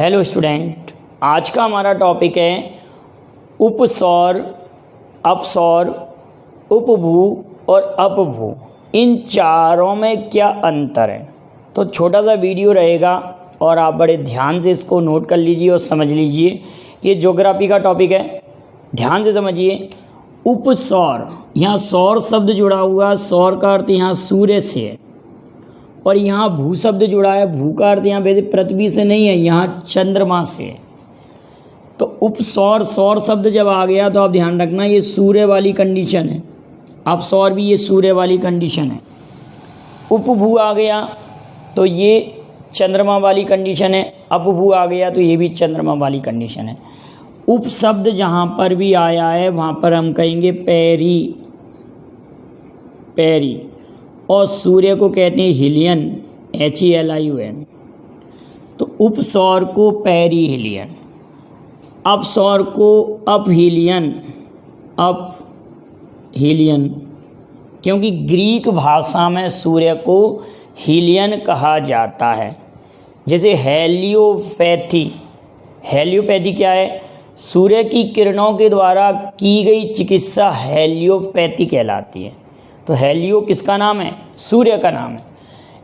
Hello student, आज का हमारा टॉपिक है उपसौर, अपसौर, उपभू और अपभू। इन चारों में क्या अंतर है। तो छोटा सा वीडियो रहेगा और आप बड़े ध्यान से इसको नोट कर लीजिए और समझ लीजिए। ये ज्योग्राफी का टॉपिक है, ध्यान से समझिए। उपसौर, यहाँ सौर शब्द जुड़ा हुआ, सौर का अर्थ यहाँ सूर्य से है, और यहाँ भू शब्द जुड़ा है। भू का अर्थ यहाँ वैसे पृथ्वी से नहीं है, यहाँ चंद्रमा से है। तो उपसौर, सौर शब्द जब आ गया तो आप ध्यान रखना ये सूर्य वाली कंडीशन है। अपसौर भी ये सूर्य वाली कंडीशन है। उपभू आ गया तो ये चंद्रमा वाली कंडीशन है। अपभू आ गया तो ये भी चंद्रमा वाली कंडीशन है। उप शब्द जहाँ पर भी आया है वहाँ पर हम कहेंगे पैरी, पैरी। और सूर्य को कहते हैं हिलियन, HELION। तो उपसौर को पैरी हिलियन, अपसौर को अप हिलियन, अप हिलियन। क्योंकि ग्रीक भाषा में सूर्य को हिलियन कहा जाता है। जैसे हेलियोपैथी, हेलियोपैथी क्या है? सूर्य की किरणों के द्वारा की गई चिकित्सा हेलियोपैथी कहलाती है। तो हेलियो किसका नाम है? सूर्य का नाम है।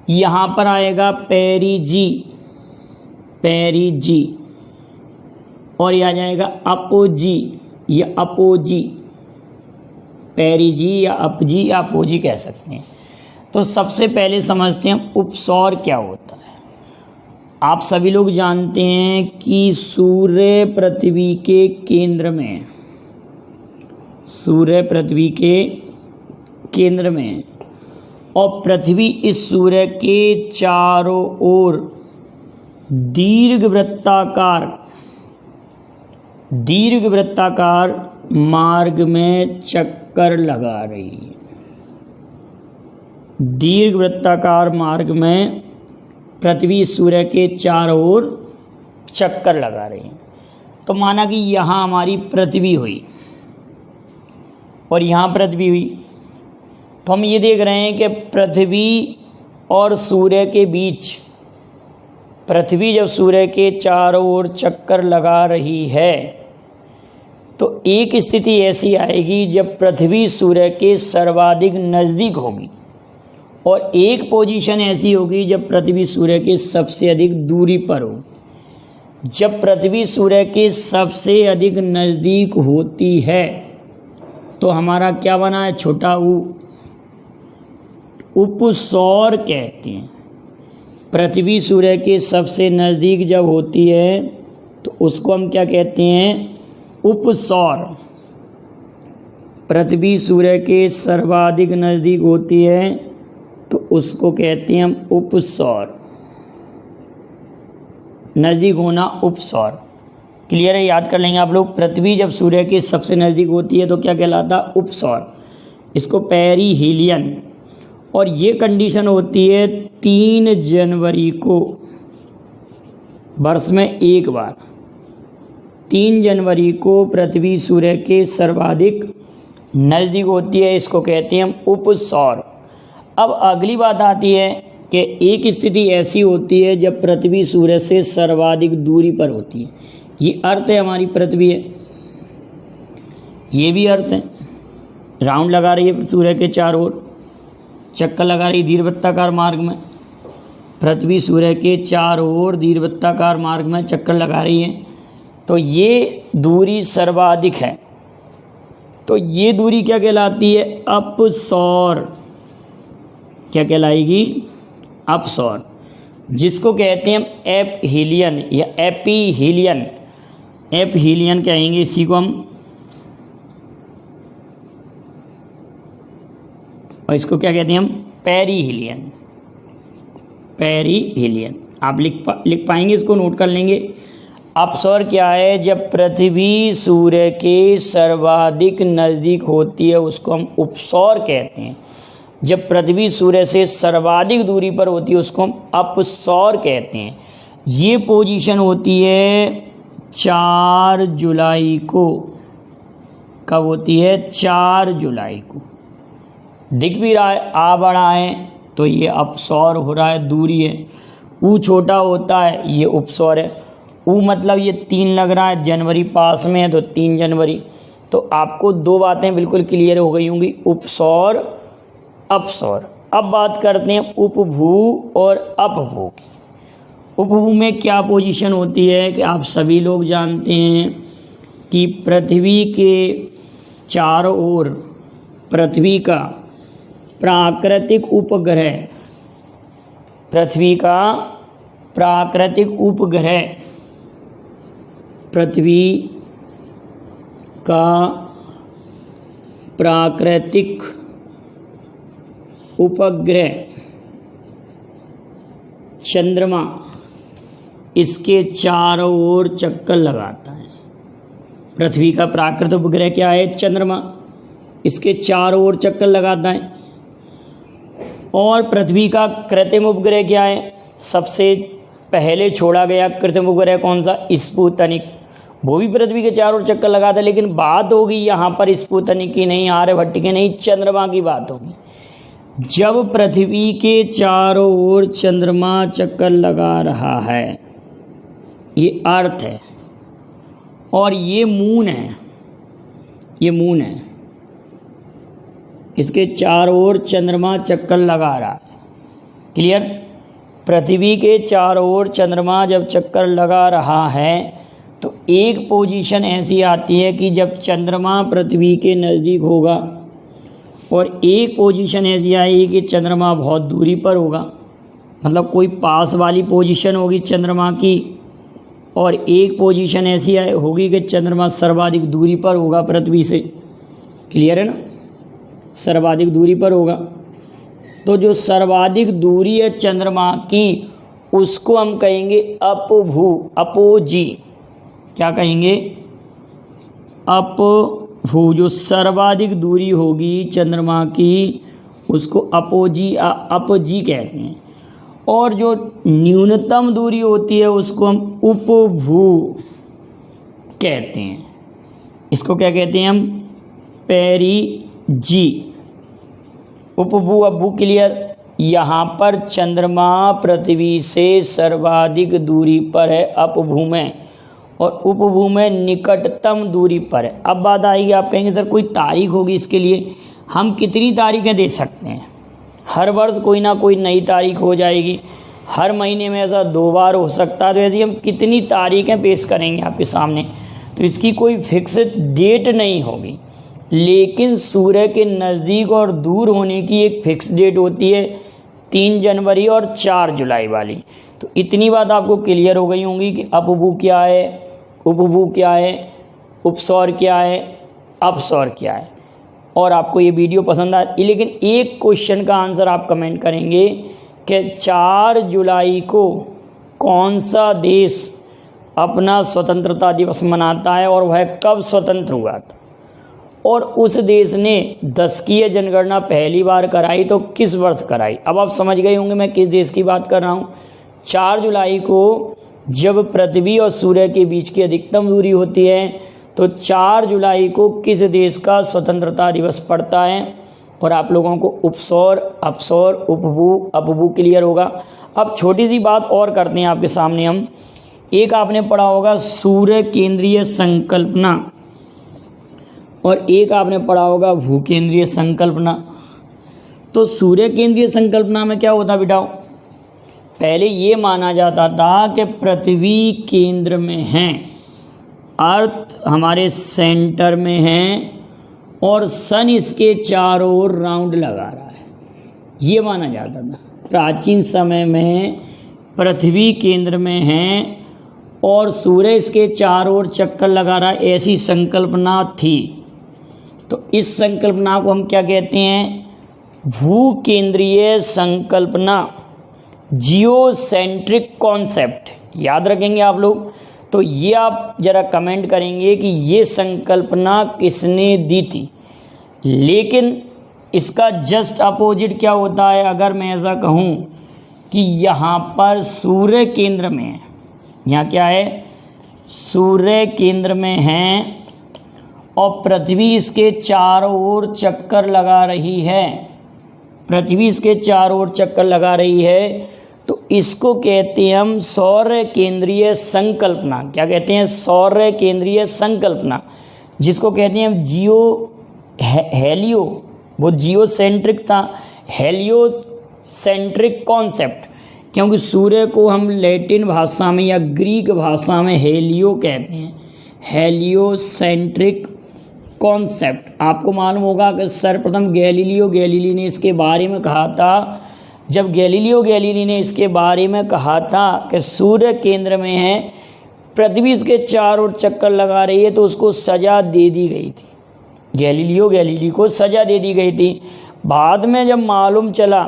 यहाँ पर आएगा पेरिजी, पेरिजी। और यह आ जाएगा अपोजी या अपोजी, पेरिजी या अपजी या अपोजी कह सकते हैं। तो सबसे पहले समझते हैं उपसौर क्या होता है। आप सभी लोग जानते हैं कि सूर्य पृथ्वी के केंद्र में, सूर्य पृथ्वी के केंद्र में, और पृथ्वी इस सूर्य के चारों ओर दीर्घ वृत्ताकार मार्ग में चक्कर लगा रही है। दीर्घ वृत्ताकार मार्ग में पृथ्वी सूर्य के चारों ओर चक्कर लगा रही है। तो माना कि यहाँ हमारी पृथ्वी हुई और यहाँ पृथ्वी हुई, तो हम ये देख रहे हैं कि पृथ्वी और सूर्य के बीच, पृथ्वी जब सूर्य के चारों ओर चक्कर लगा रही है तो एक स्थिति ऐसी आएगी जब पृथ्वी सूर्य के सर्वाधिक नज़दीक होगी, और एक पोजीशन ऐसी होगी जब पृथ्वी सूर्य के सबसे अधिक दूरी पर हो। जब पृथ्वी सूर्य के सबसे अधिक नज़दीक होती है तो हमारा क्या बना है? छोटा ऊ, उपसौर कहते हैं। पृथ्वी सूर्य के सबसे नज़दीक जब होती है तो उसको हम क्या कहते हैं? उपसौर। पृथ्वी सूर्य के सर्वाधिक नज़दीक होती है तो उसको कहते हैं हम उपसौर। नज़दीक होना उपसौर। क्लियर है? याद कर लेंगे आप लोग। पृथ्वी जब सूर्य के सबसे नज़दीक होती है तो क्या कहलाता? उपसौर। इसको पेरी हिलियन। और ये कंडीशन होती है 3 जनवरी को, वर्ष में एक बार। 3 जनवरी को पृथ्वी सूर्य के सर्वाधिक नज़दीक होती है, इसको कहते हैं हम उपसौर। अब अगली बात आती है कि एक स्थिति ऐसी होती है जब पृथ्वी सूर्य से सर्वाधिक दूरी पर होती है। ये अर्थ है, हमारी पृथ्वी है, ये भी अर्थ है। राउंड लगा रही है सूर्य के चारों ओर, चक्कर लगा रही दीर्घवृत्ताकार मार्ग में। पृथ्वी सूर्य के चारों ओर दीर्घवृत्ताकार मार्ग में चक्कर लगा रही है, तो ये दूरी सर्वाधिक है। तो ये दूरी क्या कहलाती है? अपसौर। क्या कहलाएगी? अपसौर, जिसको कहते हैं हम एप हिलियन या एपी हिलियन। एप हिलियन कहेंगे इसी को हम, और इसको क्या कहते हैं हम? Perihelion, perihelion. आप लिख पाएंगे, इसको नोट कर लेंगे। अपसौर क्या है? जब पृथ्वी सूर्य के सर्वाधिक नज़दीक होती है उसको हम उपसौर कहते हैं। जब पृथ्वी सूर्य से सर्वाधिक दूरी पर होती है उसको हम अपसौर कहते हैं। ये पोजीशन होती है 4 जुलाई को। कब होती है? 4 जुलाई को। दिख भी रहा है, आ बड़ा है तो ये अपसौर हो रहा है, दूरी है। ऊ छोटा होता है, ये उपसौर है। ऊ मतलब ये 3 लग रहा है, जनवरी पास में है तो 3 जनवरी। तो आपको 2 बातें बिल्कुल क्लियर हो गई होंगी, उपसौर अपसौर। अब बात करते हैं उपभू और अपभू की। उपभू में क्या पोजीशन होती है कि आप सभी लोग जानते हैं कि पृथ्वी के चारों ओर पृथ्वी का प्राकृतिक उपग्रह, पृथ्वी का प्राकृतिक उपग्रह, पृथ्वी का प्राकृतिक उपग्रह चंद्रमा इसके चारों ओर चक्कर लगाता है। पृथ्वी का प्राकृतिक उपग्रह क्या है? चंद्रमा, इसके चारों ओर चक्कर लगाता है। और पृथ्वी का कृत्रिम उपग्रह क्या है? सबसे पहले छोड़ा गया कृत्रिम उपग्रह कौन सा? स्पुतनिक, वो भी पृथ्वी के चारों ओर चक्कर लगाता है। लेकिन बात होगी यहाँ पर स्पुतनिक की नहीं, आर्यभट्ट की नहीं, चंद्रमा की बात होगी। जब पृथ्वी के चारों ओर चंद्रमा चक्कर लगा रहा है, ये अर्थ है और ये मून है, ये मून है, इसके चारों ओर चंद्रमा चक्कर लगा रहा है। क्लियर? पृथ्वी के चारों ओर चंद्रमा जब चक्कर लगा रहा है तो एक पोजीशन ऐसी आती है कि जब चंद्रमा पृथ्वी के नज़दीक होगा, और एक पोजीशन ऐसी आएगी कि चंद्रमा बहुत दूरी पर होगा, मतलब कोई पास वाली पोजीशन होगी चंद्रमा की, और एक पोजीशन ऐसी होगी कि चंद्रमा सर्वाधिक दूरी पर होगा पृथ्वी से। क्लियर है ना? सर्वाधिक दूरी पर होगा। तो जो सर्वाधिक दूरी है चंद्रमा की, उसको हम कहेंगे अपभू, अपोजी। क्या कहेंगे? अपभू। जो सर्वाधिक दूरी होगी चंद्रमा की, उसको अपोजी, अपजी कहते हैं। और जो न्यूनतम दूरी होती है उसको हम उपभू कहते हैं। इसको क्या कहते हैं हम? पेरिजी। उपभू अपभू। क्लियर? यहाँ पर चंद्रमा पृथ्वी से सर्वाधिक दूरी पर है अपभू में, और उपभू में निकटतम दूरी पर है। अब बात आएगी, आप कहेंगे सर कोई तारीख होगी इसके लिए, हम कितनी तारीखें दे सकते हैं? हर वर्ष कोई ना कोई नई तारीख हो जाएगी, हर महीने में ऐसा 2 बार हो सकता है। तो ऐसी हम कितनी तारीखें पेश करेंगे आपके सामने? तो इसकी कोई फिक्स डेट नहीं होगी, लेकिन सूर्य के नज़दीक और दूर होने की एक फिक्स डेट होती है, 3 जनवरी और 4 जुलाई वाली। तो इतनी बात आपको क्लियर हो गई होंगी कि अपभू क्या है, उपभू क्या है, उपसौर क्या है, अपसौर क्या है। और आपको ये वीडियो पसंद आए, लेकिन एक क्वेश्चन का आंसर आप कमेंट करेंगे कि 4 जुलाई को कौन सा देश अपना स्वतंत्रता दिवस मनाता है और वह कब स्वतंत्र हुआ था, और उस देश ने 10वीं जनगणना पहली बार कराई तो किस वर्ष कराई। अब आप समझ गए होंगे मैं किस देश की बात कर रहा हूँ। 4 जुलाई को जब पृथ्वी और सूर्य के बीच की अधिकतम दूरी होती है, तो 4 जुलाई को किस देश का स्वतंत्रता दिवस पड़ता है। और आप लोगों को उपसौर, अपसौर, उपभू, अपभू क्लियर होगा। अब छोटी सी बात और करते हैं आपके सामने हम। एक आपने पढ़ा होगा सूर्य केंद्रीय संकल्पना, और एक आपने पढ़ा होगा भूकेंद्रीय संकल्पना। तो सूर्य केंद्रीय संकल्पना में क्या होता बेटा? पहले ये माना जाता था कि पृथ्वी केंद्र में है, अर्थ हमारे सेंटर में है, और सन इसके चारों ओर राउंड लगा रहा है, ये माना जाता था। प्राचीन समय में पृथ्वी केंद्र में है और सूर्य इसके चारों ओर चक्कर लगा रहा है, ऐसी संकल्पना थी। तो इस संकल्पना को हम क्या कहते हैं? भूकेंद्रीय संकल्पना, जियोसेंट्रिक कॉन्सेप्ट। याद रखेंगे आप लोग। तो ये आप जरा कमेंट करेंगे कि ये संकल्पना किसने दी थी। लेकिन इसका जस्ट अपोजिट क्या होता है? अगर मैं ऐसा कहूँ कि यहाँ पर सूर्य केंद्र में है, यहाँ क्या है? सूर्य केंद्र में है और पृथ्वी इसके चारों ओर चक्कर लगा रही है, पृथ्वी इसके चारों ओर चक्कर लगा रही है, तो इसको कहते हैं हम सौर केंद्रीय संकल्पना। क्या कहते हैं? सौर केंद्रीय संकल्पना, जिसको कहते हैं हम हेलियो, वो जियोसेंट्रिक था, हेलियोसेंट्रिक कॉन्सेप्ट, क्योंकि सूर्य को हम लैटिन भाषा में या ग्रीक भाषा में हेलियो कहते हैं, हेलियोसेंट्रिक कॉन्सेप्ट। आपको मालूम होगा कि सर्वप्रथम गैलीलियो गैलीली ने इसके बारे में कहा था। जब गैलीलियो गैलीली ने इसके बारे में कहा था कि सूर्य केंद्र में है, पृथ्वी इसके चारों ओर चक्कर लगा रही है, तो उसको सज़ा दे दी गई थी। गैलीलियो गैलीली को सज़ा दे दी गई थी। बाद में जब मालूम चला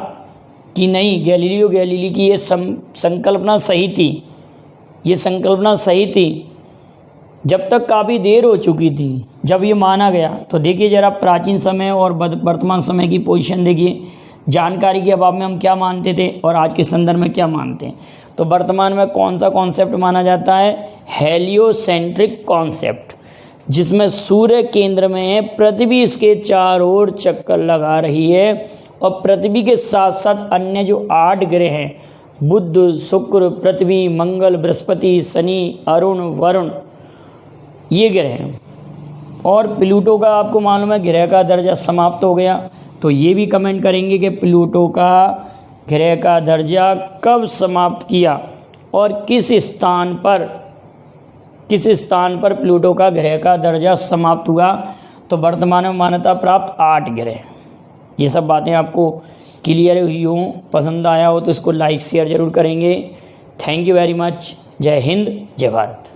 कि नहीं, गैलीलियो गैलीली की ये संकल्पना सही थी, ये संकल्पना सही थी, जब तक काफ़ी देर हो चुकी थी जब ये माना गया। तो देखिए ज़रा प्राचीन समय और वर्तमान समय की पोजीशन देखिए, जानकारी के अभाव में हम क्या मानते थे और आज के संदर्भ में क्या मानते हैं। तो वर्तमान में कौन सा कॉन्सेप्ट माना जाता है? हेलियोसेंट्रिक कॉन्सेप्ट, जिसमें सूर्य केंद्र में है, पृथ्वी इसके चारों ओर चक्कर लगा रही है, और पृथ्वी के साथ साथ अन्य जो 8 ग्रह हैं, बुध, शुक्र, पृथ्वी, मंगल, बृहस्पति, शनि, अरुण, वरुण, ये ग्रह हैं। और प्लूटो का आपको मालूम है ग्रह का दर्जा समाप्त हो गया। तो ये भी कमेंट करेंगे कि प्लूटो का ग्रह का दर्जा कब समाप्त किया और किस स्थान पर प्लूटो का ग्रह का दर्जा समाप्त हुआ। तो वर्तमान में मान्यता प्राप्त 8 ग्रह। ये सब बातें आपको क्लियर हुई हों, पसंद आया हो तो इसको लाइक शेयर ज़रूर करेंगे। Thank you very much. जय हिंद, जय भारत।